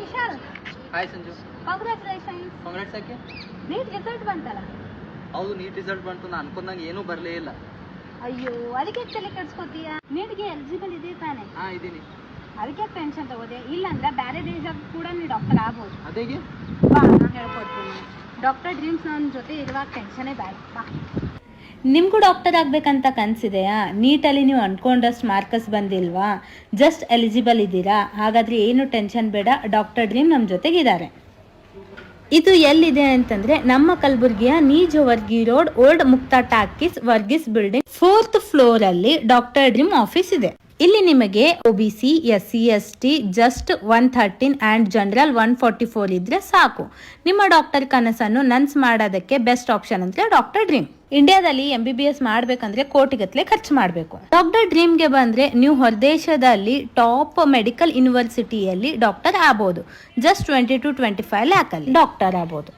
Vishal. Hi Sanju. Congratulations. Congrats ಯಾಕೆ? NEET result ಬಂತಲ್ಲ. ಹೌದು, ನೀಟ್ ರಿಸಲ್ಟ್ ಬಂತು. ನಾನು ಅನ್ಕೊಂಡಂಗೆ ಏನೂ ಬರಲೇ ಇಲ್ಲ. ಅಯ್ಯೋ, ಅದಕ್ಕೆ ತಲೆ ಕೆಡ್ಸ್ಕೊತೀಯ? ನೀಟ್ಗೆ ಎಲಿಜಿಬಲ್ ಇದೆ ತಾನೆ? ಹಾಂ, ಇದ್ದೀನಿ. ಅದಕ್ಕೆ ಟೆನ್ಷನ್ ತಗೋದೆ. ಇಲ್ಲಾಂದ್ರೆ ಬೇರೆ ದೇಶಕ್ಕೆ ಕೂಡ ನೀ ಡಾಕ್ಟರ್ ಆಗ್ಬೋದು. ಅದೇಗೆ? ಬಾ, ನಾನು ಹೇಳ್ಕೊಡ್ತೀನಿ. ಡಾಕ್ಟರ್ ಡ್ರೀಮ್ಸ್ ನನ್ನ ಜೊತೆ ಇರುವಾಗ ಟೆನ್ಷನೇ ಬೇಡ. ಬಾ. ನಿಮಗೂ ಡಾಕ್ಟರ್ ಆಗಬೇಕಂತ ಕನಸಿದೆಯಾ? ನೀಟಲ್ಲಿ ನೀವು ಅಂದ್ಕೊಂಡಷ್ಟು ಮಾರ್ಕಸ್ ಬಂದಿಲ್ವಾ? ಜಸ್ಟ್ ಎಲಿಜಿಬಲ್ ಇದ್ದೀರಾ? ಹಾಗಾದರೆ ಏನು ಟೆನ್ಷನ್ ಬೇಡ, ಡಾಕ್ಟರ್ ಡ್ರೀಮ್ ನಮ್ಮ ಜೊತೆಗಿದ್ದಾರೆ. ಇದು ಎಲ್ಲಿದೆ ಅಂತಂದರೆ ನಮ್ಮ ಕಲಬುರಗಿಯ Jewargi road, old Mukta talkies, Varghese building 4th ಫ್ಲೋರಲ್ಲಿ ಡಾಕ್ಟರ್ ಡ್ರೀಮ್ ಆಫೀಸ್ ಇದೆ. ಇಲ್ಲಿ ನಿಮಗೆ OBC, SC, ST just 113 and general 144 ಇದ್ರೆ ಸಾಕು. ನಿಮ್ಮ ಡಾಕ್ಟರ್ ಕನಸನ್ನು ನನ್ಸ್ ಮಾಡೋದಕ್ಕೆ ಬೆಸ್ಟ್ ಆಪ್ಷನ್ ಅಂದರೆ ಡಾಕ್ಟರ್ ಡ್ರೀಮ್. ಇಂಡಿಯಾದಲ್ಲಿ MBBS ಮಾಡಬೇಕಂದ್ರೆ ಕೋಟಿಗಟ್ಟಲೆ ಖರ್ಚು ಮಾಡಬೇಕು. ಡಾಕ್ಟರ್ ಡ್ರೀಮ್ಗೆ ಬಂದರೆ ನೀವು ಹೊರದೇಶದಲ್ಲಿ ಟಾಪ್ ಮೆಡಿಕಲ್ ಯೂನಿವರ್ಸಿಟಿಯಲ್ಲಿ ಡಾಕ್ಟರ್ ಆಗ್ಬೋದು. ಜಸ್ಟ್ 20 to 25 ಲ್ಯಾಕಲ್ಲಿ ಡಾಕ್ಟರ್ ಆಗ್ಬೋದು.